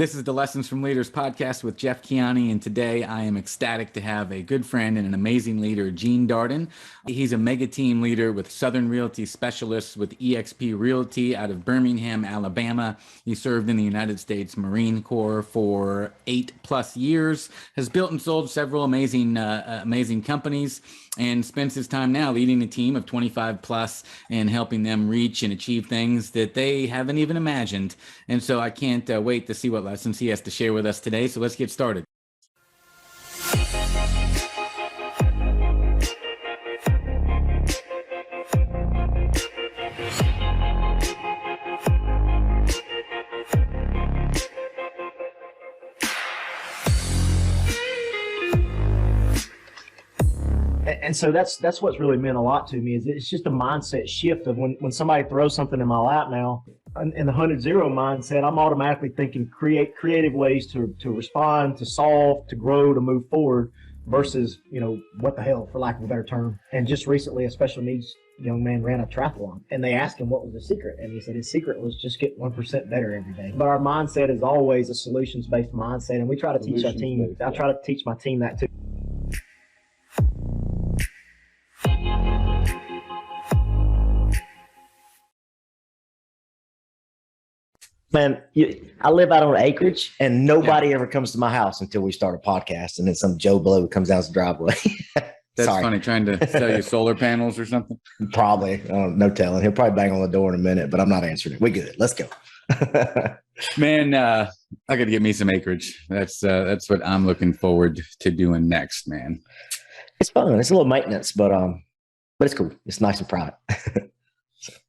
This is the Lessons from Leaders podcast with Jeff Kiani, and today I am ecstatic to have a good friend and an amazing leader, Gene Darden. He's a mega team leader with Southern Realty Specialists with eXp Realty out of Birmingham, Alabama. He served in the United States Marine Corps for 8+ years, has built and sold several amazing companies, and spends his time now leading a team of 25 plus and helping them reach and achieve things that they haven't even imagined. And so I can't wait to see what lessons he has to share with us today. So let's get started. And so that's what's really meant a lot to me. Is it's just a mindset shift of when somebody throws something in my lap now, in the 100-0 mindset, I'm automatically thinking creative ways to respond, to solve, to grow, to move forward, versus what the hell, for lack of a better term. And just recently, a special needs young man ran a triathlon, and they asked him what was the secret, and he said his secret was just get 1% better every day. But our mindset is always a solutions-based mindset, and we try to teach our team. I try to teach my team that too. Man, I live out on acreage, and nobody ever comes to my house until we start a podcast, and then some Joe Blow comes down the driveway. That's funny, trying to sell you solar panels or something. Probably. No telling. He'll probably bang on the door in a minute, but I'm not answering it. We good. Let's go. Man, I got to get me some acreage. That's what I'm looking forward to doing next, man. It's fun. It's a little maintenance, but it's cool. It's nice and private.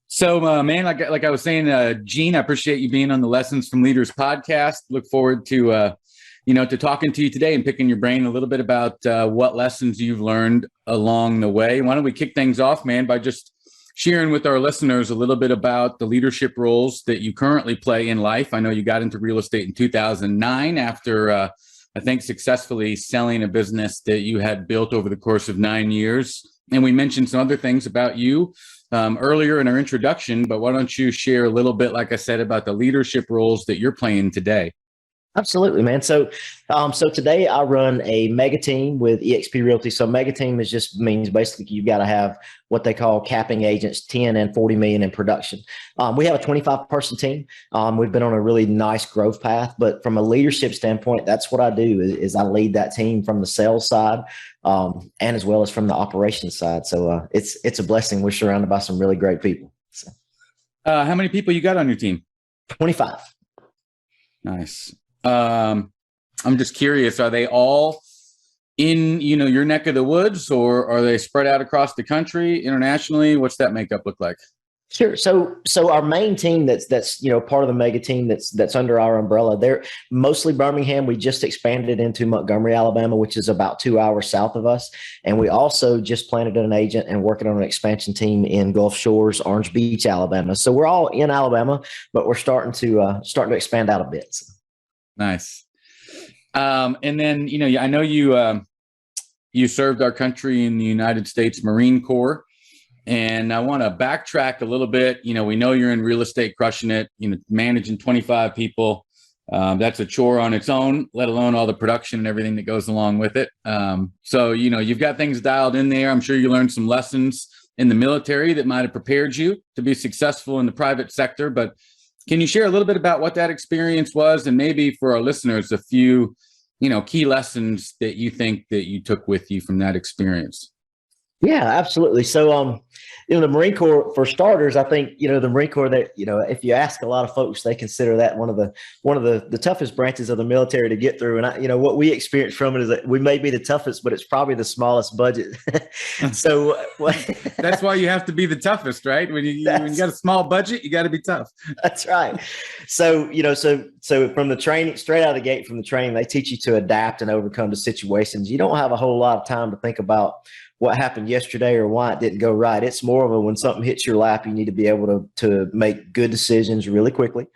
So, man, like I was saying, Gene, I appreciate you being on the Lessons from Leaders podcast. Look forward to, to talking to you today and picking your brain a little bit about what lessons you've learned along the way. Why don't we kick things off, man, by just sharing with our listeners a little bit about the leadership roles that you currently play in life. I know you got into real estate in 2009 after, I think, successfully selling a business that you had built over the course of 9 years. And we mentioned some other things about you earlier in our introduction, but why don't you share a little bit, like I said, about the leadership roles that you're playing today? Absolutely, man. So today I run a mega team with eXp Realty. So mega team means basically you've got to have what they call capping agents, 10 and 40 million in production. We have a 25-person team. We've been on a really nice growth path, but from a leadership standpoint, that's what I do is I lead that team from the sales side, and as well as from the operations side. So it's a blessing. We're surrounded by some really great people. So. How many people you got on your team? 25. Nice. I'm just curious, are they all in, your neck of the woods, or are they spread out across the country, internationally? What's that makeup look like? Sure. So our main team that's part of the mega team that's under our umbrella, they're mostly Birmingham. We just expanded into Montgomery, Alabama, which is about 2 hours south of us. And we also just planted an agent and working on an expansion team in Gulf Shores, Orange Beach, Alabama. So we're all in Alabama, but we're starting to expand out a bit. So. Nice. And then, I know you served our country in the United States Marine Corps, and I want to backtrack a little bit. We know you're in real estate, crushing it, managing 25 people. That's a chore on its own, let alone all the production and everything that goes along with it. So, you've got things dialed in there. I'm sure you learned some lessons in the military that might have prepared you to be successful in the private sector, but can you share a little bit about what that experience was, and maybe for our listeners, a few, key lessons that you think that you took with you from that experience? Yeah, absolutely. So, the Marine Corps, for starters, I think, the Marine Corps, that, if you ask a lot of folks, they consider that one of the toughest branches of the military to get through. And what we experience from it is that we may be the toughest, but it's probably the smallest budget. So that's why you have to be the toughest, right? When you got a small budget, you got to be tough. That's right. So, so from the training, straight out of the gate from the training, they teach you to adapt and overcome the situations. You don't have a whole lot of time to think about what happened yesterday or why it didn't go right. It's more of when something hits your lap, you need to be able to make good decisions really quickly.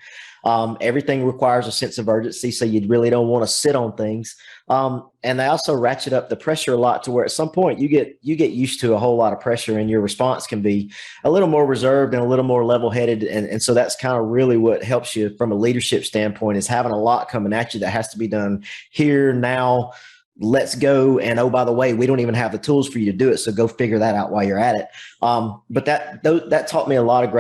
Everything requires a sense of urgency, so you really don't want to sit on things. And they also ratchet up the pressure a lot to where at some point you get used to a whole lot of pressure, and your response can be a little more reserved and a little more level-headed. And so that's kind of really what helps you from a leadership standpoint, is having a lot coming at you that has to be done here, now, let's go. And oh, by the way, we don't even have the tools for you to do it, so go figure that out while you're at it. But that taught me a lot of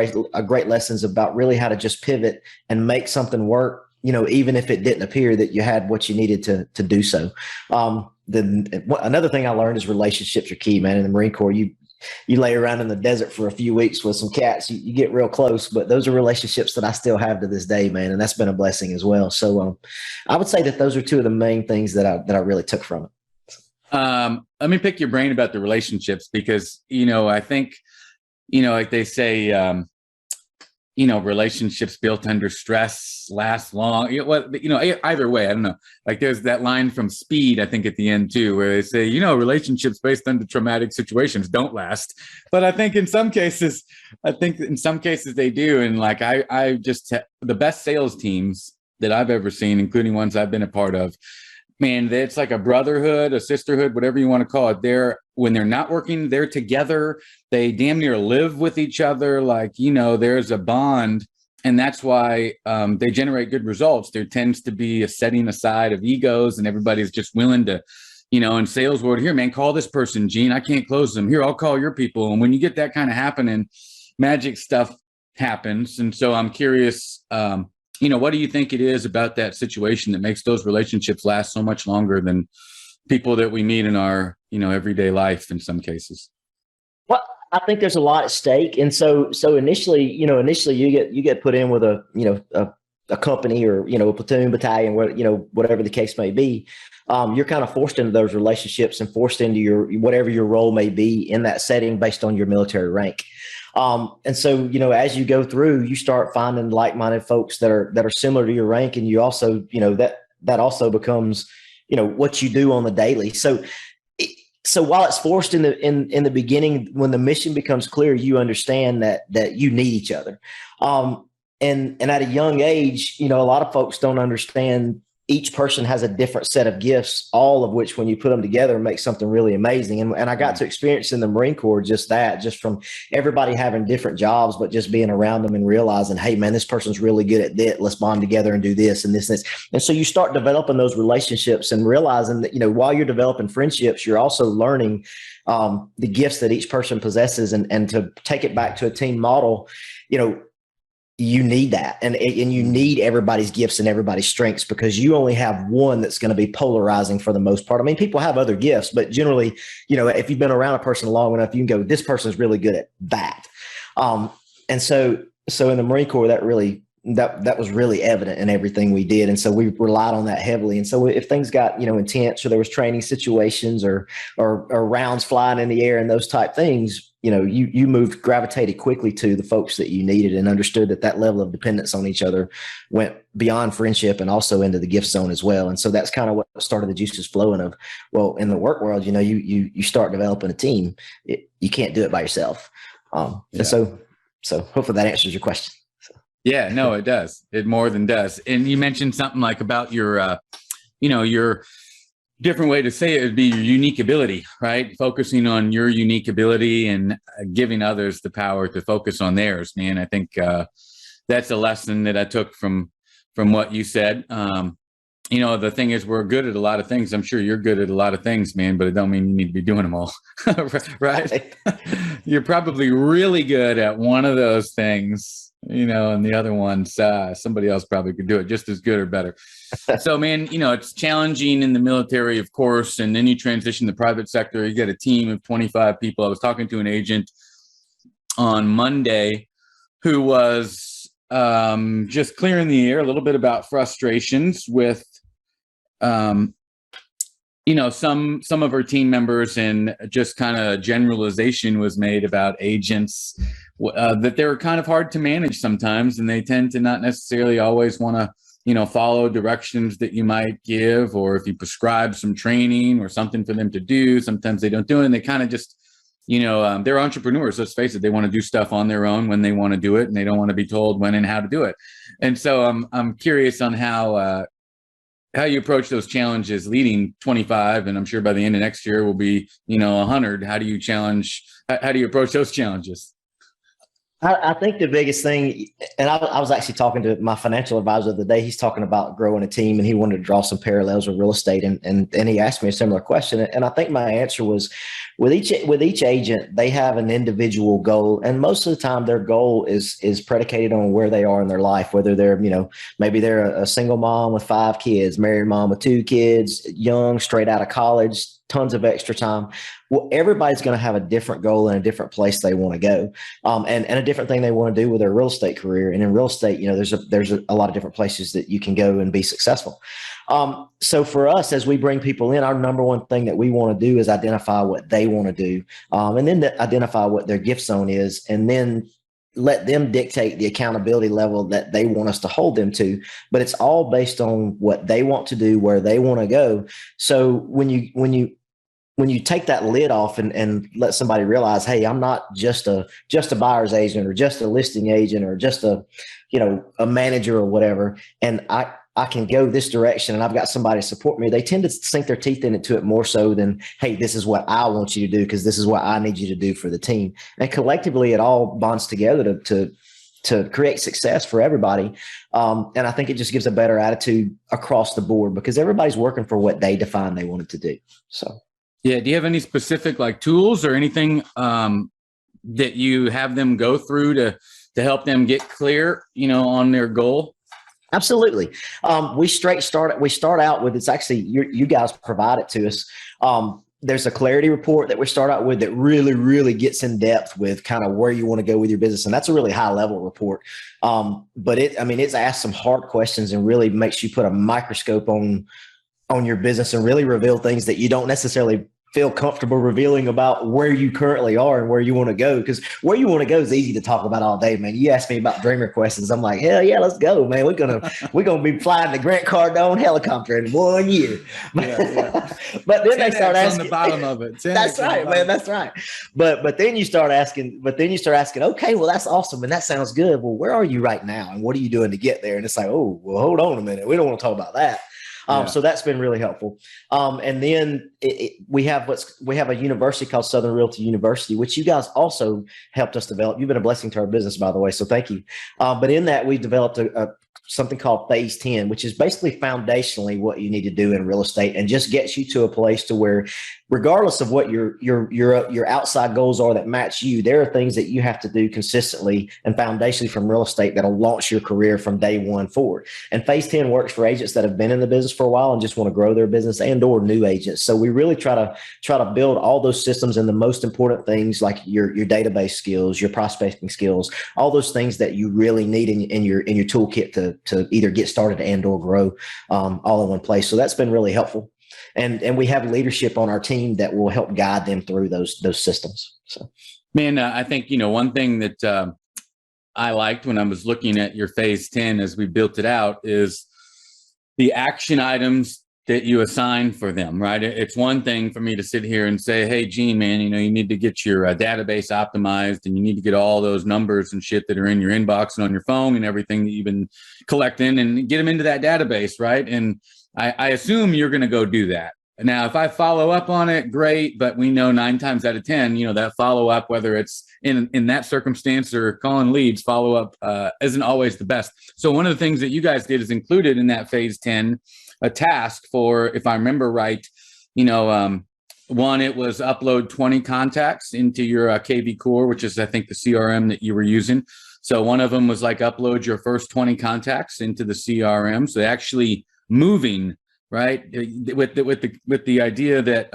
great lessons about really how to just pivot and make something work, even if it didn't appear that you had what you needed to do so. Another thing I learned is relationships are key, man. In the Marine Corps, you lay around in the desert for a few weeks with some cats, you get real close, but those are relationships that I still have to this day, man. And that's been a blessing as well. So I would say that those are two of the main things that I really took from it. Let me pick your brain about the relationships, because, I think, like they say, relationships built under stress last long. Either way, I don't know. Like there's that line from Speed, I think at the end too, where they say, relationships based under traumatic situations don't last. But I think in some cases they do. And like, the best sales teams that I've ever seen, including ones I've been a part of, man, it's like a brotherhood, a sisterhood, whatever you want to call it. When they're not working, they're together. They damn near live with each other. Like, there's a bond, and that's why they generate good results. There tends to be a setting aside of egos, and everybody's just willing to, in sales world, here, man, call this person, Gene. I can't close them. Here, I'll call your people. And when you get that kind of happening, magic stuff happens. And so I'm curious, what do you think it is about that situation that makes those relationships last so much longer than people that we meet in our, everyday life in some cases? Well, I think there's a lot at stake. And so initially you get put in with a company or, a platoon, battalion, whatever the case may be. You're kind of forced into those relationships and forced into whatever your role may be in that setting based on your military rank. And so, as you go through, you start finding like-minded folks that are similar to your rank. And you also, that also becomes, what you do on the daily. So while it's forced in the beginning, when the mission becomes clear, you understand that you need each other. And at a young age, a lot of folks don't understand each person has a different set of gifts, all of which, when you put them together, make something really amazing. And I got to experience in the Marine Corps just from everybody having different jobs, but just being around them and realizing, hey, man, this person's really good at that. Let's bond together and do this and this and this. And so you start developing those relationships and realizing that, while you're developing friendships, you're also learning the gifts that each person possesses. And to take it back to a team model, you need that. And you need everybody's gifts and everybody's strengths, because you only have one that's going to be polarizing for the most part. I mean, people have other gifts, but generally, if you've been around a person long enough, you can go, this person's really good at that. And so in the Marine Corps, that was really evident in everything we did. And so we relied on that heavily. And so if things got, intense, or there was training situations or rounds flying in the air and those type things, you gravitated quickly to the folks that you needed, and understood that level of dependence on each other went beyond friendship and also into the gift zone as well. And so that's kind of what started the juices flowing of, well, in the work world, you start developing a team. You can't do it by yourself. And so hopefully that answers your question. Yeah, no, it does. It more than does. And you mentioned something like about your different way to say it would be your unique ability, right? Focusing on your unique ability and giving others the power to focus on theirs, man. I think that's a lesson that I took from what you said. The thing is, we're good at a lot of things. I'm sure you're good at a lot of things, man, but it don't mean you need to be doing them all, right? You're probably really good at one of those things, and the other ones, somebody else probably could do it just as good or better. So, man, it's challenging in the military, of course, and then you transition to the private sector. You get a team of 25 people. I was talking to an agent on Monday who was just clearing the air a little bit about frustrations with, some of her team members, and just kind of generalization was made about agents that they're kind of hard to manage sometimes, and they tend to not necessarily always want to, follow directions that you might give, or if you prescribe some training or something for them to do, sometimes they don't do it, and they kind of just they're entrepreneurs. Let's face it. They want to do stuff on their own when they want to do it, and they don't want to be told when and how to do it. And so I'm curious on how you approach those challenges leading 25, and I'm sure by the end of next year will be, 100. How do you approach those challenges? I think the biggest thing, and I was actually talking to my financial advisor the other day. He's talking about growing a team, and he wanted to draw some parallels with real estate. And he asked me a similar question. And I think my answer was, with each agent, they have an individual goal. And most of the time their goal is predicated on where they are in their life, whether they're, maybe they're a single mom with 5 kids, married mom with 2 kids, young, straight out of college, tons of extra time. Well, everybody's going to have a different goal and a different place they want to go, and a different thing they want to do with their real estate career. And in real estate, there's a lot of different places that you can go and be successful. So for us, as we bring people in, our number one thing that we want to do is identify what they want to do, and then identify what their gift zone is, and then let them dictate the accountability level that they want us to hold them to. But it's all based on what they want to do, where they want to go. So when you take that lid off and let somebody realize, hey, I'm not just a buyer's agent or just a listing agent or just a manager or whatever, and I can go this direction and I've got somebody to support me, they tend to sink their teeth into it more so than, hey, this is what I want you to do because this is what I need you to do for the team. And collectively, it all bonds together to create success for everybody. And I think it just gives a better attitude across the board because everybody's working for what they define they wanted to do. So. Yeah. Do you have any specific tools or anything that you have them go through to help them get clear, on their goal? Absolutely. We start out with, it's actually, you guys provide it to us. There's a clarity report that we start out with that really, really gets in depth with kind of where you want to go with your business. And that's a really high level report. But it's asked some hard questions and really makes you put a microscope on your business and really reveal things that you don't necessarily feel comfortable revealing about where you currently are and where you want to go. Because where you want to go is easy to talk about all day, man. You ask me about dreamer questions, I'm like, hell yeah, let's go, man. We're gonna be flying the Grant Cardone helicopter in 1 year. Yeah. But then they start asking on the bottom of it. That's right, man. That's right. But then you start asking, okay, well, that's awesome. And that sounds good. Well, where are you right now? And what are you doing to get there? And it's like, oh, well, hold on a minute. We don't want to talk about that. So that's been really helpful. And then we have a university called Southern Realty University, which you guys also helped us develop. You've been a blessing to our business, by the way. So thank you. But in that, we developed something called Phase 10, which is basically foundationally what you need to do in real estate and just gets you to a place to where, regardless of what your outside goals are that match you, there are things that you have to do consistently and foundationally from real estate that'll launch your career from day one forward. And Phase 10 works for agents that have been in the business for a while and just want to grow their business and or new agents. So we really try to build all those systems and the most important things like your database skills, your prospecting skills, all those things that you really need in your toolkit to either get started and or grow all in one place. So that's been really helpful. And we have leadership on our team that will help guide them through those systems. So, man, I think, one thing that I liked when I was looking at your Phase 10 as we built it out is the action items that you assign for them, right? It's one thing for me to sit here and say, hey, Gene, man, you need to get your database optimized and you need to get all those numbers and shit that are in your inbox and on your phone and everything that you've been collecting and get them into that database, right? And I assume you're going to go do that. Now, if I follow up on it, great. But we know 9 times out of 10, that follow up, whether it's in that circumstance or calling leads, follow up isn't always the best. So one of the things that you guys did is included in that Phase 10 a task for, if I remember right, one, it was upload 20 contacts into your KV Core, which is, I think, the CRM that you were using. So one of them was like upload your first 20 contacts into the CRM. So actually moving, right, with the idea that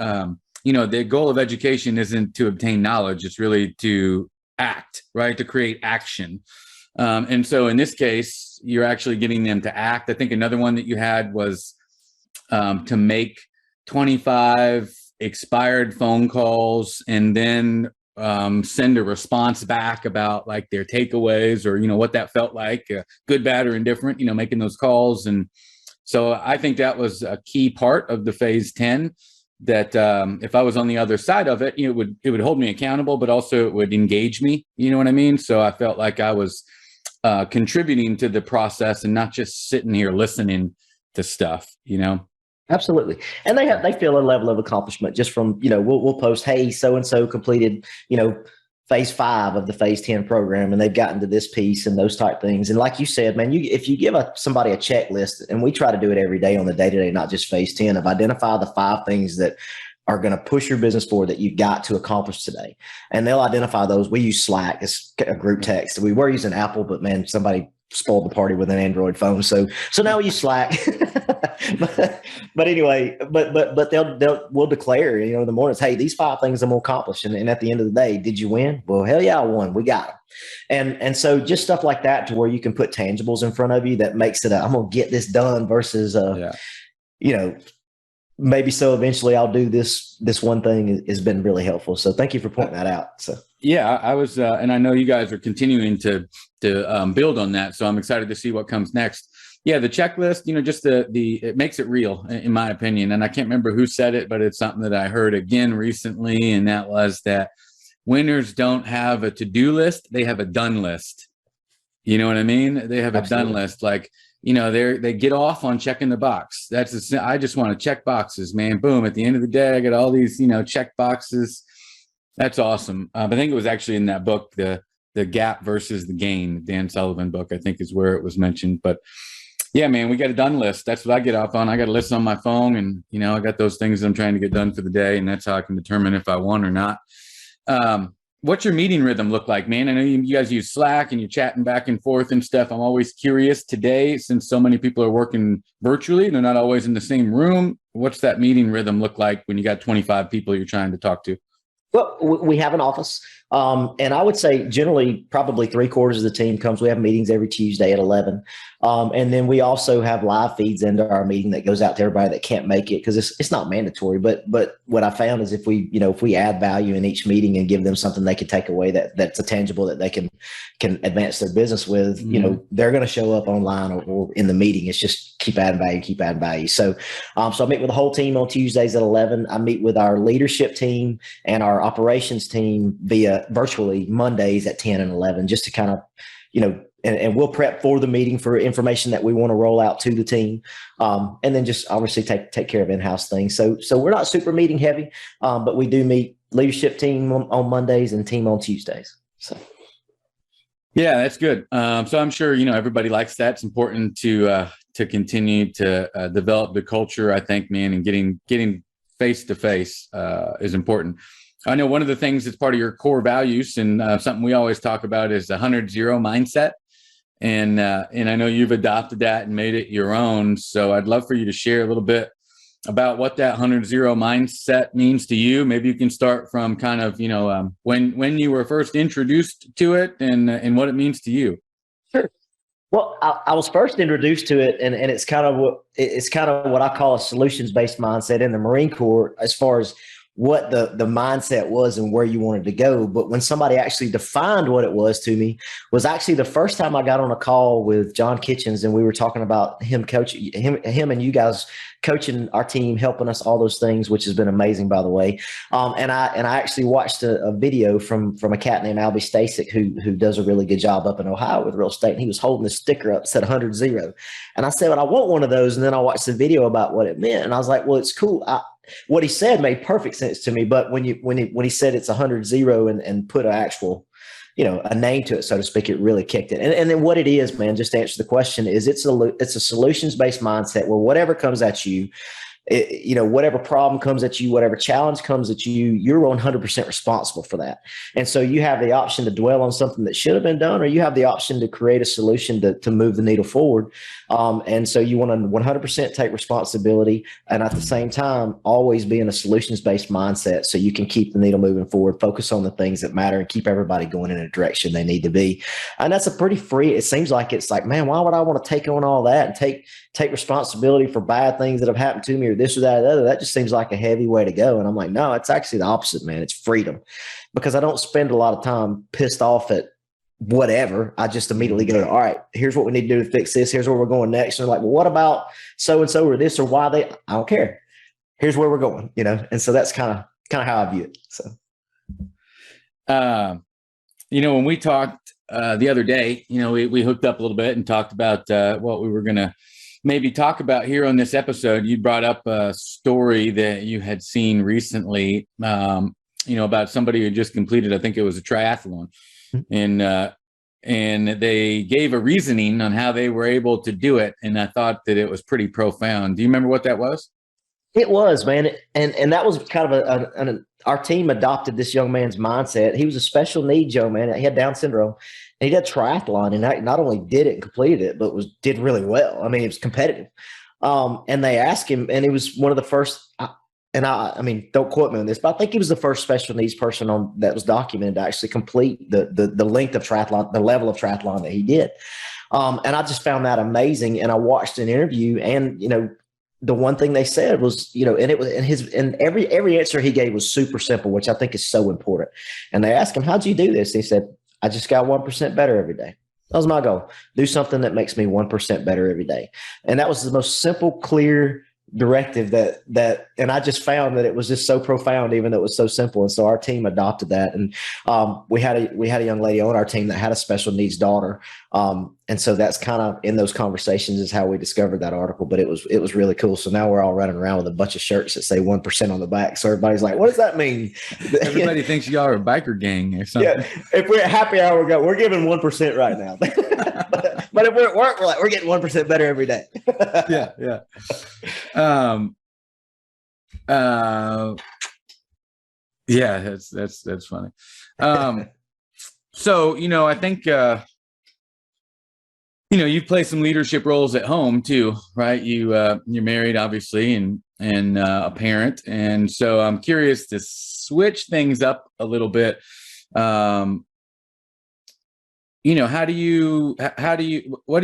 the goal of education isn't to obtain knowledge, it's really to act, right, to create action. And so in this case, you're actually getting them to act. I think another one that you had was to make 25 expired phone calls and then send a response back about like their takeaways or what that felt like, good, bad, or indifferent, making those calls. And so I think that was a key part of the Phase 10. that if I was on the other side of it, it would hold me accountable, but also it would engage me. You know what I mean? So I felt like I was contributing to the process and not just sitting here listening to stuff, Absolutely. And they feel a level of accomplishment just from, we'll post, hey, so-and-so completed, phase 5 of the phase 10 program, and they've gotten to this piece and those type things. And like you said, man, if you give somebody a checklist, and we try to do it every day on the day-to-day, not just phase 10, of identify the 5 things that are going to push your business forward that you've got to accomplish today. And they'll identify those. We use Slack as a group text. We were using Apple, but man, somebody spoiled the party with an Android phone. So now we use Slack. but anyway, but we'll declare, in the mornings, hey, these 5 things I'm going to accomplish. And at the end of the day, did you win? Well, hell yeah, I won. We got them. And so just stuff like that, to where you can put tangibles in front of you that makes it I'm going to get this done versus, maybe so eventually I'll do this one thing, has been really helpful. So thank you for pointing that out. So yeah, I was, and I know you guys are continuing to build on that. So I'm excited to see what comes next. Yeah, the checklist, just it makes it real, in my opinion. And I can't remember who said it, but it's something that I heard again recently, and that was that winners don't have a to-do list; they have a done list. You know what I mean? They have a done list, like. They get off on checking the box. I just want to check boxes, man. Boom. At the end of the day, I got all these, check boxes. That's awesome. I think it was actually in that book, the gap versus the gain, Dan Sullivan book, I think is where it was mentioned. But yeah, man, we got a done list. That's what I get off on. I got a list on my phone, and, I got those things that I'm trying to get done for the day. And that's how I can determine if I won or not. What's your meeting rhythm look like, man? I know you guys use Slack and you're chatting back and forth and stuff. I'm always curious today, since so many people are working virtually, they're not always in the same room. What's that meeting rhythm look like when you got 25 people you're trying to talk to? Well, we have an office. And I would say generally probably 3/4 of the team comes. We have meetings every Tuesday at 11. And then we also have live feeds into our meeting that goes out to everybody that can't make it, because it's not mandatory. But what I found is if we add value in each meeting and give them something they can take away that's a tangible that they can advance their business with, they're going to show up online or in the meeting. It's just keep adding value. So I meet with the whole team on Tuesdays at 11. I meet with our leadership team and our operations team via virtually Mondays at 10 and 11, just to kind of, and we'll prep for the meeting for information that we want to roll out to the team. And then just obviously take care of in-house things. So we're not super meeting heavy, but we do meet leadership team on Mondays and team on Tuesdays. So. Yeah, that's good. So I'm sure, everybody likes that. It's important to continue to develop the culture, I think, man, and getting face to face is important. I know one of the things that's part of your core values, and something we always talk about, is the 100-0 mindset. And I know you've adopted that and made it your own. So I'd love for you to share a little bit about what that 100-0 mindset means to you. Maybe you can start from kind of, when you were first introduced to it and what it means to you. Sure. Well, I was first introduced to it, and it's kind of what I call a solutions-based mindset in the Marine Corps, as far as what the mindset was and where you wanted to go. But when somebody actually defined what it was to me, was actually the first time I got on a call with John Kitchens, and we were talking about him coaching him and you guys coaching our team, helping us, all those things, which has been amazing, by the way. And I actually watched a video from a cat named Albie Stasic, who does a really good job up in Ohio with real estate. And he was holding this sticker up, said 100-0. And I said, well, I want one of those. And then I watched the video about what it meant. And I was like, well, it's cool. What he said made perfect sense to me. But when he said it's 100-0 and put an actual, a name to it, so to speak, it really kicked it. And then what it is, man, just to answer the question, is it's a solutions-based mindset where whatever comes at you, whatever problem comes at you, whatever challenge comes at you, you're 100% responsible for that. And so you have the option to dwell on something that should have been done, or you have the option to create a solution to move the needle forward. And so you want to 100% take responsibility, and at the same time, always be in a solutions-based mindset so you can keep the needle moving forward, focus on the things that matter, and keep everybody going in a direction they need to be. And that's a pretty free, it seems like it's like, man, why would I want to take on all that and take responsibility for bad things that have happened to me, or this or that or the other? That just seems like a heavy way to go. And I'm like, no, it's actually the opposite, man. It's freedom, because I don't spend a lot of time pissed off at whatever. I just immediately go to, all right, here's what we need to do to fix this. Here's where we're going next. And they're like, well, what about so-and-so or this or why I don't care. here's where we're going, And so that's kind of how I view it. So, when we talked the other day, we hooked up a little bit and talked about what we were going to maybe talk about here on this episode. You brought up a story that you had seen recently, about somebody who just completed, I think it was a triathlon, and they gave a reasoning on how they were able to do it. And I thought that it was pretty profound. Do you remember what that was? It was, man. And that was kind of our team adopted this young man's mindset. He was a special needs young man. He had Down syndrome, and he did triathlon, and not only did it and completed it, but did really well. I mean, it was competitive. And they asked him, and he was one of the first, I mean, don't quote me on this, but I think he was the first special needs person that was documented to actually complete the length of triathlon, the level of triathlon that he did. And I just found that amazing. And I watched an interview, and, the one thing they said was, and it was, and every answer he gave was super simple, which I think is so important. And they asked him, how'd you do this? He said, I just got 1% better every day. That was my goal. Do something that makes me 1% better every day. And that was the most simple, clear directive that and I just found that it was just so profound, even though it was so simple. And so our team adopted that. And we had a young lady on our team that had a special needs daughter. And so that's kind of in those conversations is how we discovered that article. But it was really cool. So now we're all running around with a bunch of shirts that say 1% on the back. So everybody's like, what does that mean? Everybody thinks y'all are a biker gang or something. Yeah. If we're at happy hour, we're giving 1% right now. But if we're at work, we're getting 1% better every day. Yeah. Yeah, that's funny. So, I think, you've played some leadership roles at home too, right? You're married, obviously, and a parent. And so I'm curious to switch things up a little bit. What do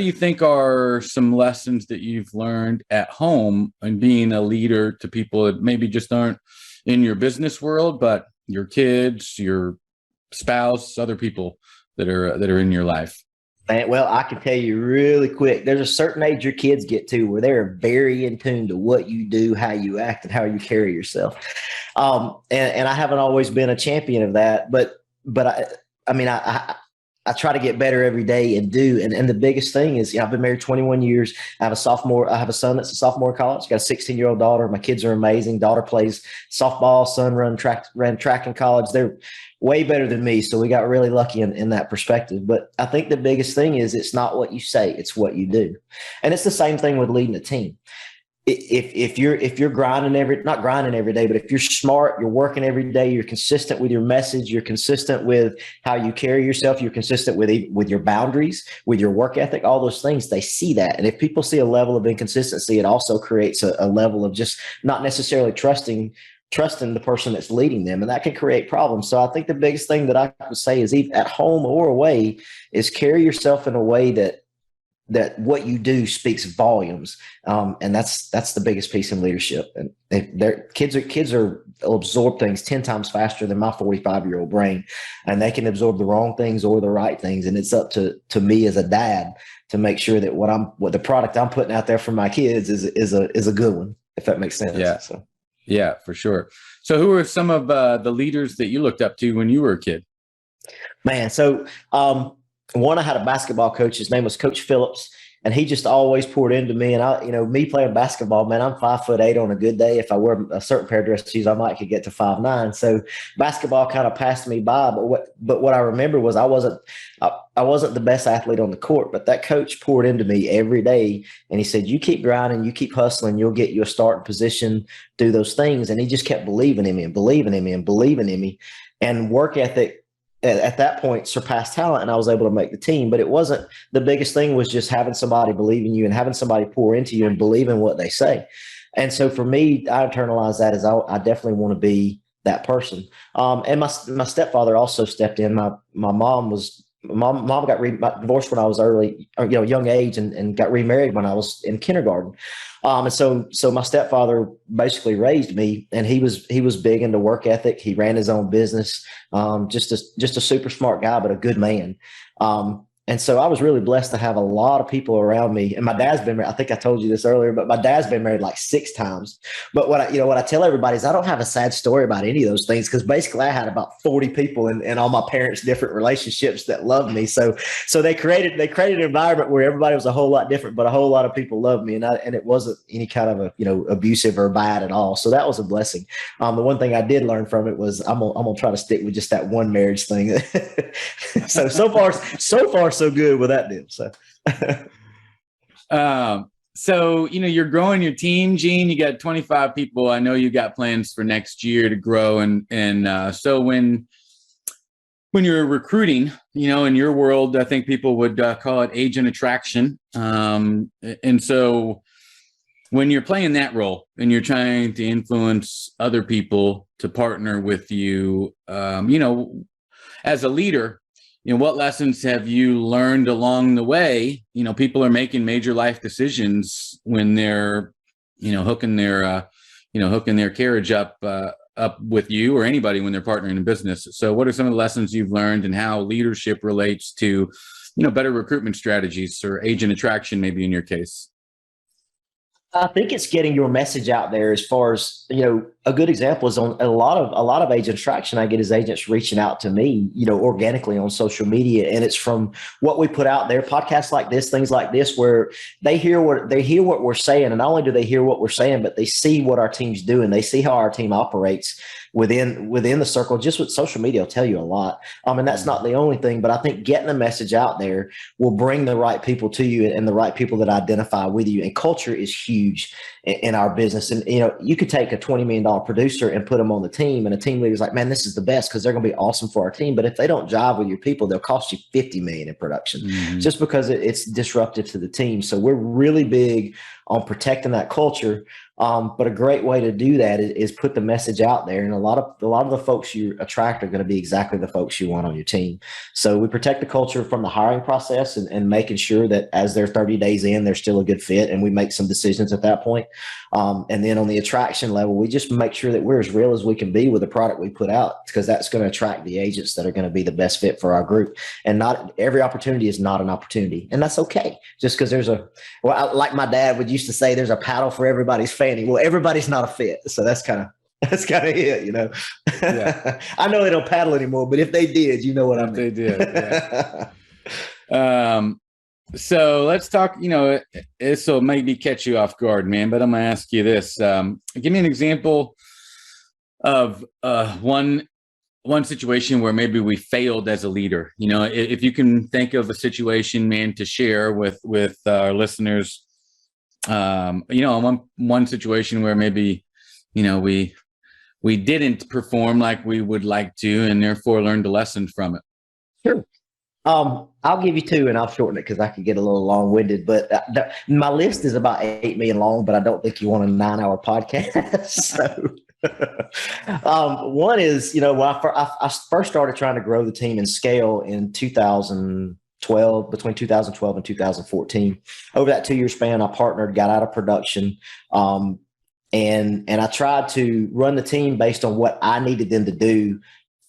you think are some lessons that you've learned at home and being a leader to people that maybe just aren't in your business world, but your kids, your spouse, other people that are in your life? Well, I can tell you really quick, there's a certain age your kids get to where they're very in tune to what you do, how you act, and how you carry yourself. And I haven't always been a champion of that, but I try to get better every day and do. And the biggest thing is, I've been married 21 years. I have a son that's a sophomore in college. Got a 16-year-old daughter. My kids are amazing. Daughter plays softball. Son ran track in college. They're way better than me. So we got really lucky in that perspective. But I think the biggest thing is it's not what you say, it's what you do. And it's the same thing with leading a team. If you're not grinding every day, but if you're smart, you're working every day, you're consistent with your message, you're consistent with how you carry yourself, you're consistent with your boundaries, with your work ethic, all those things, they see that. And if people see a level of inconsistency, it also creates a level of just not necessarily trusting the person that's leading them. And that can create problems. So I think the biggest thing that I would say is even at home or away is carry yourself in a way that what you do speaks volumes. And that's the biggest piece in leadership. And their kids will absorb things 10 times faster than my 45-year-old brain. And they can absorb the wrong things or the right things. And it's up to me as a dad to make sure that what the product I'm putting out there for my kids is a good one, if that makes sense. Yeah. So. Yeah, for sure. So who are some of the leaders that you looked up to when you were a kid? Man, so one, I had a basketball coach. His name was Coach Phillips, and he just always poured into me. And me playing basketball, man, I'm 5'8" on a good day. If I wear a certain pair of dress shoes, I might could get to 5'9". So basketball kind of passed me by. But what I remember was I wasn't the best athlete on the court, but that coach poured into me every day. And he said, you keep grinding, you keep hustling, you'll get you a starting position, do those things. And he just kept believing in me and believing in me and believing in me. And work ethic at that point surpassed talent, and I was able to make the team. But it wasn't the biggest thing was just having somebody believe in you and having somebody pour into you and believe in what they say. And so for me, I internalized that as I definitely want to be that person. And my stepfather also stepped in. My mom got divorced when I was young age and got remarried when I was in kindergarten. And so my stepfather basically raised me, and he was big into work ethic. He ran his own business, just a super smart guy, but a good man. And so I was really blessed to have a lot of people around me. And my dad's been married. I think I told you this earlier, but my dad's been married like 6 times. But what I tell everybody is I don't have a sad story about any of those things, because basically I had about 40 people in all my parents' different relationships that loved me. So they created an environment where everybody was a whole lot different, but a whole lot of people loved me, and it wasn't any kind of abusive or bad at all. So that was a blessing. The one thing I did learn from it was I'm gonna try to stick with just that one marriage thing. so far so good with that deal. So, you're growing your team, Gene. You got 25 people. I know you got plans for next year to grow. And so when you're recruiting, in your world, I think people would call it agent attraction. And so when you're playing that role and you're trying to influence other people to partner with you, as a leader, what lessons have you learned along the way? People are making major life decisions when they're, hooking their carriage up with you or anybody when they're partnering in business. So what are some of the lessons you've learned and how leadership relates to, better recruitment strategies or agent attraction, maybe in your case? I think it's getting your message out there. As far as, a good example is on a lot of agent attraction I get is agents reaching out to me, organically on social media. And it's from what we put out there, podcasts like this, things like this, where they hear what we're saying. And not only do they hear what we're saying, but they see what our team's doing. They see how our team operates within the circle. Just with social media will tell you a lot. And that's not the only thing, but I think getting the message out there will bring the right people to you and the right people that identify with you. And culture is huge in our business. And, you could take a $20 million producer and put them on the team, and a team leader's like, man, this is the best because they're going to be awesome for our team. But if they don't jive with your people, they'll cost you $50 million in production, just because it's disruptive to the team. So we're really big on protecting that culture. But a great way to do that is put the message out there. And a lot of the folks you attract are going to be exactly the folks you want on your team. So we protect the culture from the hiring process and making sure that as they're 30 days in, they're still a good fit. And we make some decisions at that point. And then on the attraction level, we just make sure that we're as real as we can be with the product we put out, because that's going to attract the agents that are going to be the best fit for our group. And not every opportunity is not an opportunity. And that's okay. Just because like my dad would used to say, there's a paddle for everybody's fanny. Well, everybody's not a fit. So that's kind of it, Yeah. I know they don't paddle anymore, but if they did, you know what I mean. They did. Yeah. So let's talk, this will maybe catch you off guard, man, but I'm going to ask you this. Give me an example of one situation where maybe we failed as a leader. If you can think of a situation, man, to share with our listeners, one situation where maybe, we didn't perform like we would like to, and therefore learned a lesson from it. Sure. I'll give you 2 and I'll shorten it because I could get a little long-winded, but my list is about 8 million long, but I don't think you want a 9-hour podcast. So one is, when I first started trying to grow the team and scale in between 2012 and 2014. Over that 2-year span, I partnered, got out of production, and I tried to run the team based on what I needed them to do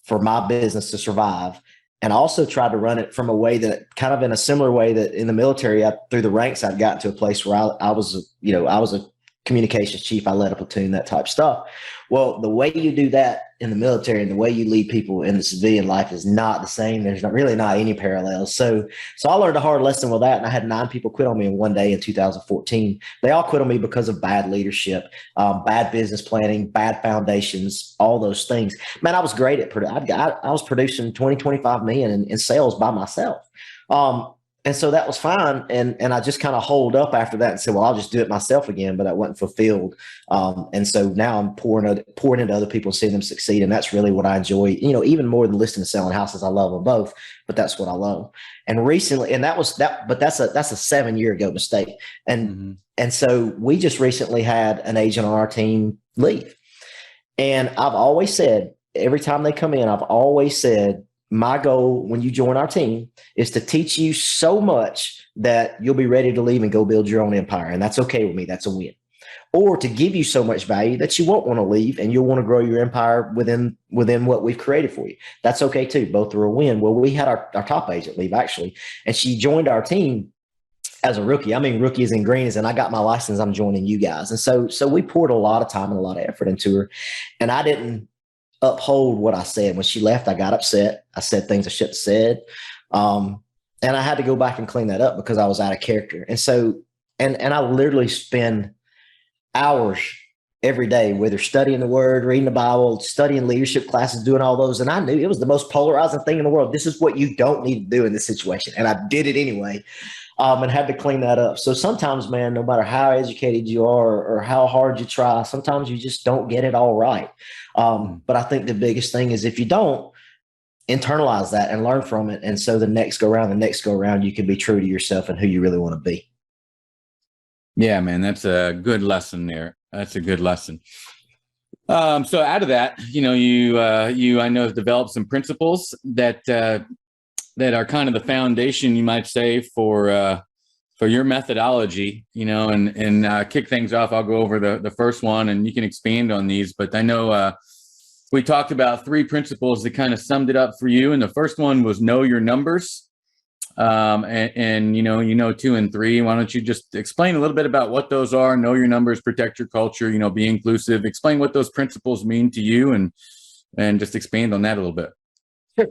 for my business to survive. And I also tried to run it from a way that kind of in a similar way that in the military, through the ranks, I'd gotten to a place where I was a communications chief. I led a platoon, that type of stuff. Well, the way you do that in the military and the way you lead people in the civilian life is not the same. There's not any parallels. So I learned a hard lesson with that. And I had 9 people quit on me in one day in 2014. They all quit on me because of bad leadership, bad business planning, bad foundations, all those things. Man, I was great at I was producing 25 million in sales by myself. And so that was fine. And I just kind of holed up after that and said, well, I'll just do it myself again, but I wasn't fulfilled. And so now I'm pouring into other people and seeing them succeed. And that's really what I enjoy, even more than listing and selling houses. I love them both, but that's what I love. And recently, and that's a 7-year ago mistake. And so we just recently had an agent on our team leave. And I've always said, every time they come in, I've always said, my goal when you join our team is to teach you so much that you'll be ready to leave and go build your own empire. And that's okay with me. That's a win. or to give you so much value that you won't want to leave and you'll want to grow your empire within what we've created for you. That's okay too. Both are a win. Well, we had our top agent leave actually, and she joined our team as a rookie. I mean, rookie is in green as, and I got my license, I'm joining you guys. And so we poured a lot of time and a lot of effort into her, and I didn't uphold what I said. When she left, I got upset. I said things I shouldn't have said. And I had to go back and clean that up because I was out of character. And so, and I literally spend hours every day, whether studying the word, reading the Bible, studying leadership classes, doing all those. And I knew it was the most polarizing thing in the world. This is what you don't need to do in this situation. And I did it anyway, and had to clean that up. So sometimes, man, no matter how educated you are or how hard you try, sometimes you just don't get it all right. But I think the biggest thing is if you don't, internalize that and learn from it. And so the next go around, you can be true to yourself and who you really want to be. Yeah, man, that's a good lesson there. That's a good lesson. So out of that, you I know have developed some principles that are kind of the foundation, you might say, for your methodology, and kick things off. I'll go over the first one and you can expand on these, but I know, we talked about 3 principles that kind of summed it up for you. And the first one was know your numbers. And 2 and 3. Why don't you just explain a little bit about what those are? Know your numbers, protect your culture, be inclusive. Explain what those principles mean to you and just expand on that a little bit. Sure.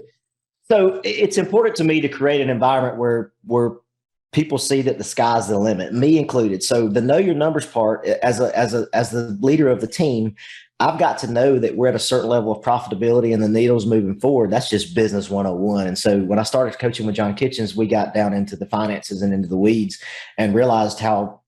So it's important to me to create an environment where people see that the sky's the limit, me included. So the know your numbers part, as the leader of the team, I've got to know that we're at a certain level of profitability and the needle's moving forward. That's just business 101. And so when I started coaching with John Kitchens, we got down into the finances and into the weeds and realized how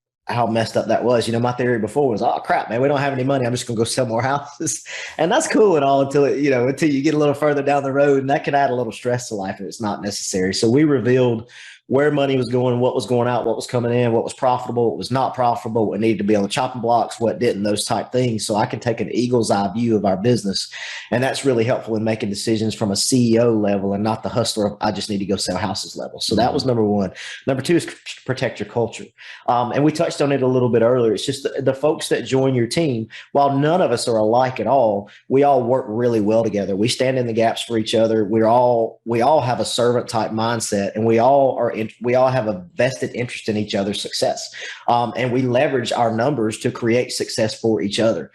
messed up that was. My theory before was, oh crap, man, we don't have any money. I'm just going to go sell more houses. And that's cool and all until you get a little further down the road, and that can add a little stress to life if it's not necessary. So we revealed where money was going, what was going out, what was coming in, what was profitable, what was not profitable, what needed to be on the chopping blocks, what didn't, those type things. So I can take an eagle's eye view of our business. And that's really helpful in making decisions from a CEO level and not the hustler of, I just need to go sell houses level. So that was number 1. Number 2 is protect your culture. And we touched on it a little bit earlier. It's just the folks that join your team, while none of us are alike at all, we all work really well together. We stand in the gaps for each other. We all have a servant type mindset, and we all have a vested interest in each other's success. And we leverage our numbers to create success for each other.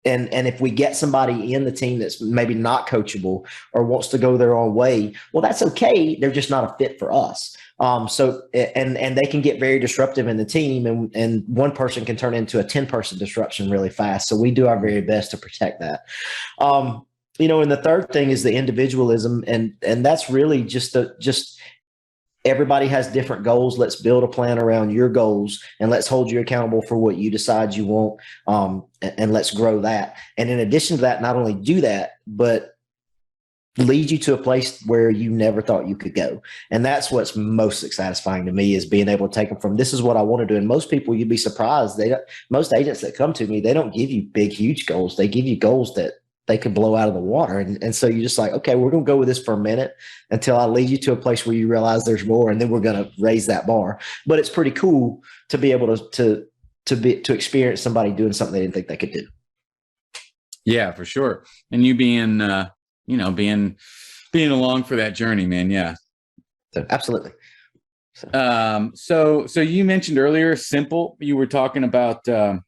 And if we get somebody in the team that's maybe not coachable or wants to go their own way, well, that's okay. They're just not a fit for us. So they can get very disruptive in the team, and one person can turn into a 10-person disruption really fast. So we do our very best to protect that. And the third thing is the individualism, and that's really just everybody has different goals. Let's build a plan around your goals, and let's hold you accountable for what you decide you want. And let's grow that. And in addition to that, not only do that, but lead you to a place where you never thought you could go. And that's what's most satisfying to me, is being able to take them from, this is what I want to do. And most people, you'd be surprised. Most agents that come to me, they don't give you big, huge goals. They give you goals that they could blow out of the water. And so you're just like, okay, we're going to go with this for a minute until I lead you to a place where you realize there's more. And then we're going to raise that bar. But it's pretty cool to be able to experience somebody doing something they didn't think they could do. Yeah, for sure. And you being along for that journey, man. Yeah. So, absolutely. So you mentioned earlier, simple. You were talking about, the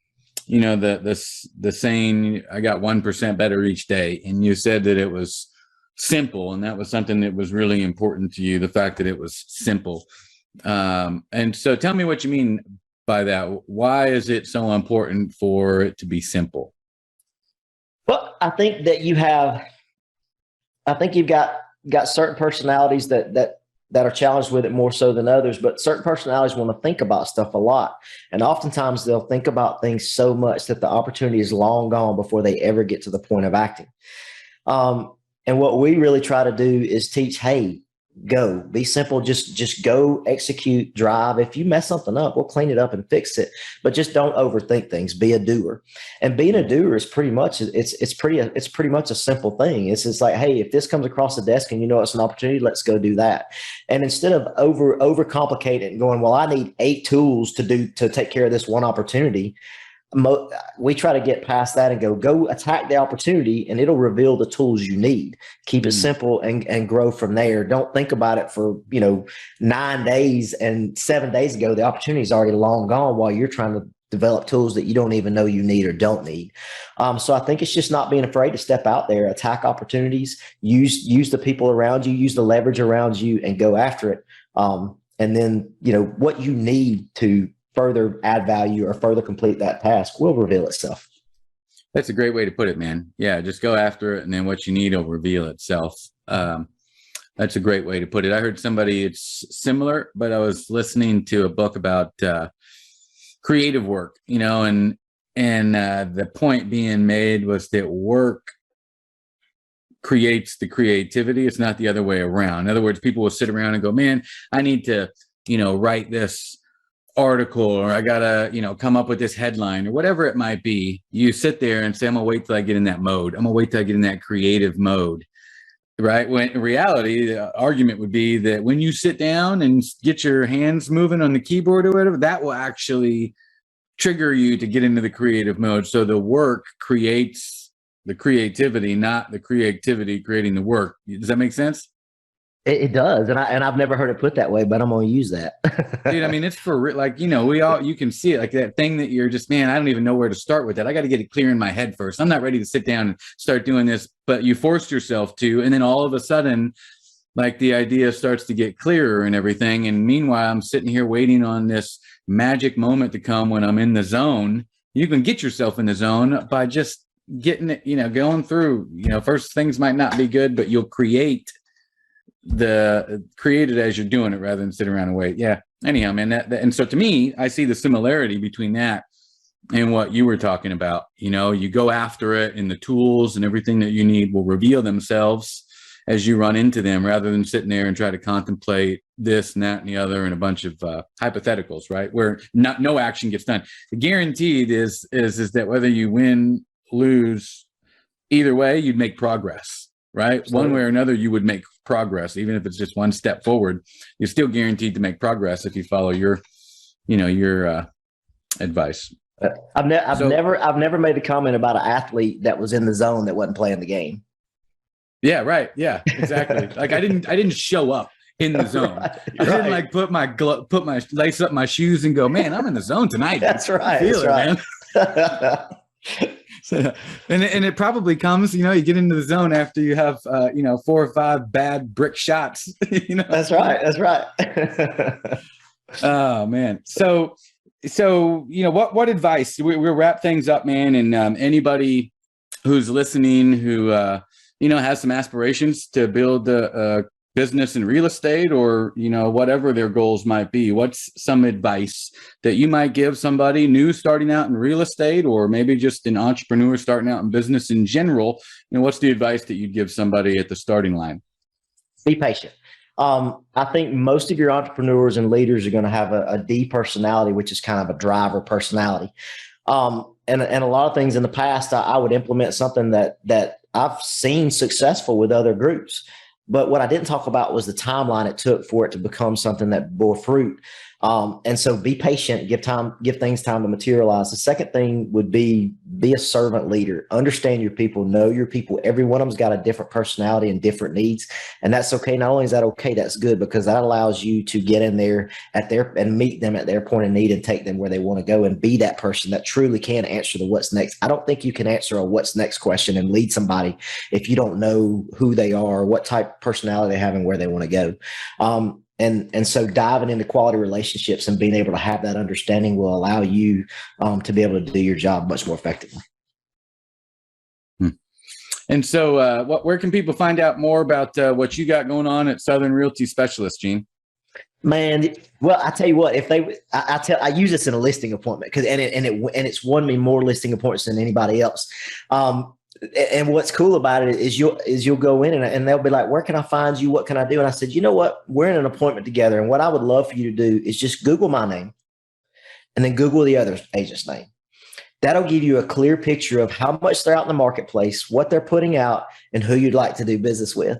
saying, I got 1% better each day. And you said that it was simple. And that was something that was really important to you, the fact that it was simple. And so tell me what you mean by that. Why is it so important for it to be simple? Well, I think that you've got certain personalities that are challenged with it more so than others, but certain personalities want to think about stuff a lot. And oftentimes they'll think about things so much that the opportunity is long gone before they ever get to the point of acting. And what we really try to do is teach, hey, go, be simple, just go, execute, drive. If you mess something up, we'll clean it up and fix it, but just don't overthink things. Be a doer. And being a doer is pretty much, it's pretty much a simple thing. It's just like, hey, if this comes across the desk and it's an opportunity, let's go do that. And instead of overcomplicate it and going, well, I need 8 tools to take care of this one opportunity. we try to get past that and go attack the opportunity, and it'll reveal the tools you need. Keep it simple and grow from there. Don't think about it for 9 days, and 7 days ago the opportunity is already long gone while you're trying to develop tools that you don't even know you need or don't need. So I think it's just not being afraid to step out there, attack opportunities, use the people around you, use the leverage around you, and go after it. And then what you need to further add value or further complete that task will reveal itself. That's a great way to put it, man. Yeah, just go after it, and then what you need will reveal itself. That's a great way to put it. I heard somebody, it's similar, but I was listening to a book about creative work, and the point being made was that work creates the creativity. It's not the other way around. In other words, people will sit around and go, man, I need to, write this article, or I gotta, come up with this headline, or whatever it might be. You sit there and say, I'm gonna wait till I get in that mode. I'm gonna wait till I get in that creative mode, right? When in reality, the argument would be that when you sit down and get your hands moving on the keyboard or whatever, that will actually trigger you to get into the creative mode. So the work creates the creativity, not the creativity creating the work. Does that make sense? It does, and I've never heard it put that way, but I'm gonna use that. Dude, I mean, it's for real. Like, you can see it, like that thing that you're just, man, I don't even know where to start with that. I got to get it clear in my head first. I'm not ready to sit down and start doing this, but you forced yourself to, and then all of a sudden, like, the idea starts to get clearer and everything. And meanwhile, I'm sitting here waiting on this magic moment to come when I'm in the zone. You can get yourself in the zone by just getting it, going through, first things might not be good, but you'll create it as you're doing it rather than sit around and wait. Yeah. Anyhow, man, and so to me, I see the similarity between that and what you were talking about. You go after it, and the tools and everything that you need will reveal themselves as you run into them, rather than sitting there and try to contemplate this and that and the other and a bunch of hypotheticals, right? Where no action gets done. Guaranteed is that whether you win, lose, either way, you'd make progress, right? Absolutely. One way or another, you would make progress, even if it's just one step forward. You're still guaranteed to make progress if you follow your advice. I've never made a comment about an athlete that was in the zone that wasn't playing the game. Yeah, right. Yeah, exactly. Like I didn't show up in the zone. Right. I didn't like put my lace up my shoes and go, man, I'm in the zone tonight. That's right. That's right. Man. So, and it probably comes, you get into the zone after you have 4 or 5 bad brick shots. That's right. That's right. Oh man. So what advice? We'll wrap things up, man. And anybody who's listening who has some aspirations to build a business in real estate, or whatever their goals might be, what's some advice that you might give somebody new starting out in real estate, or maybe just an entrepreneur starting out in business in general? What's the advice that you'd give somebody at the starting line? Be patient. I think most of your entrepreneurs and leaders are going to have a D personality, which is kind of a driver personality. And a lot of things in the past, I would implement something that I've seen successful with other groups. But what I didn't talk about was the timeline it took for it to become something that bore fruit. And so be patient, give things time to materialize. The second thing would be a servant leader. Understand your people, know your people. Every one of them's got a different personality and different needs. And that's okay. Not only is that okay, that's good, because that allows you to get in there and meet them at their point of need and take them where they want to go, and be that person that truly can answer the what's next. I don't think you can answer a what's next question and lead somebody if you don't know who they are, what type of personality they have, and where they want to go. And so diving into quality relationships and being able to have that understanding will allow you to be able to do your job much more effectively. And so where can people find out more about what you got going on at Southern Realty Specialist, Gene? Man, well, I tell you what, I use this in a listing appointment, because it's won me more listing appointments than anybody else. And what's cool about it is you'll go in and they'll be like, where can I find you? What can I do? And I said, you know what? We're in an appointment together. And what I would love for you to do is just Google my name and then Google the other agent's name. That'll give you a clear picture of how much they're out in the marketplace, what they're putting out, and who you'd like to do business with.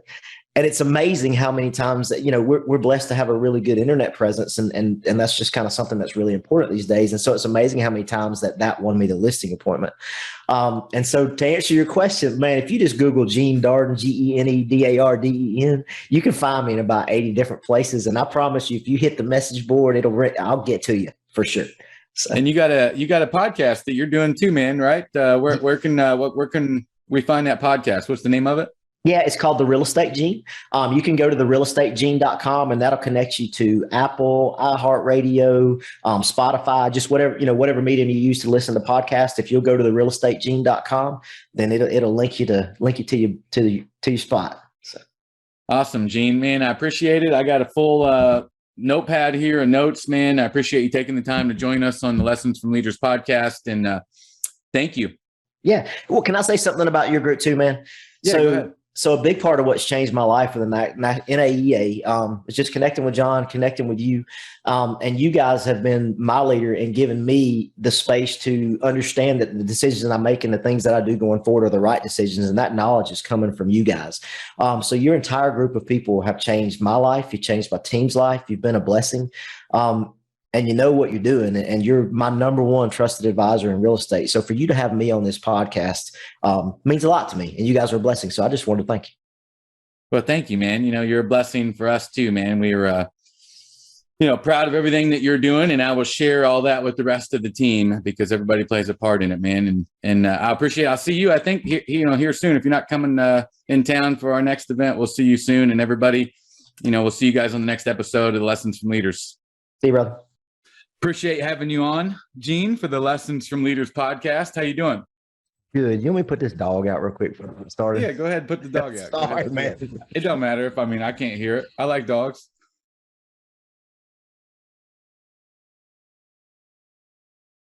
And it's amazing how many times that, we're blessed to have a really good internet presence. And that's just kind of something that's really important these days. And so it's amazing how many times that won me the listing appointment. And so to answer your question, man, if you just Google Gene Darden, GeneDarden, you can find me in about 80 different places. And I promise you, if you hit the message board, I'll get to you for sure. So. And you got a podcast that you're doing too, man, right? Where can we find that podcast? What's the name of it? Yeah, it's called The Real Estate Gene. You can go to therealestategene.com and that'll connect you to Apple, iHeartRadio, Spotify, just whatever medium you use to listen to podcasts. If you'll go to therealestategene.com, then it'll link you to your spot. So. Awesome, Gene, man. I appreciate it. I got a full notepad here and notes, man. I appreciate you taking the time to join us on the Lessons from Leaders podcast, and thank you. Yeah. Well, can I say something about your group too, man? Yeah, go ahead. So a big part of what's changed my life with the NAEA is just connecting with John, connecting with you. And you guys have been my leader and given me the space to understand that the decisions I make and the things that I do going forward are the right decisions. And that knowledge is coming from you guys. So your entire group of people have changed my life. You've changed my team's life. You've been a blessing. And you know what you're doing, and you're my number one trusted advisor in real estate. So for you to have me on this podcast means a lot to me, and you guys are a blessing. So I just wanted to thank you. Well, thank you, man. You're a blessing for us too, man. We are, proud of everything that you're doing, and I will share all that with the rest of the team because everybody plays a part in it, man. And I appreciate it. I'll see you, I think, here soon. If you're not coming in town for our next event, we'll see you soon. And everybody, we'll see you guys on the next episode of the Lessons from Leaders. See you, brother. Appreciate having you on, Gene, for the Lessons from Leaders podcast. How you doing? Good. You want me to put this dog out real quick before we start? Yeah, go ahead and put the dog out. Sorry, man. It don't matter if I can't hear it. I like dogs.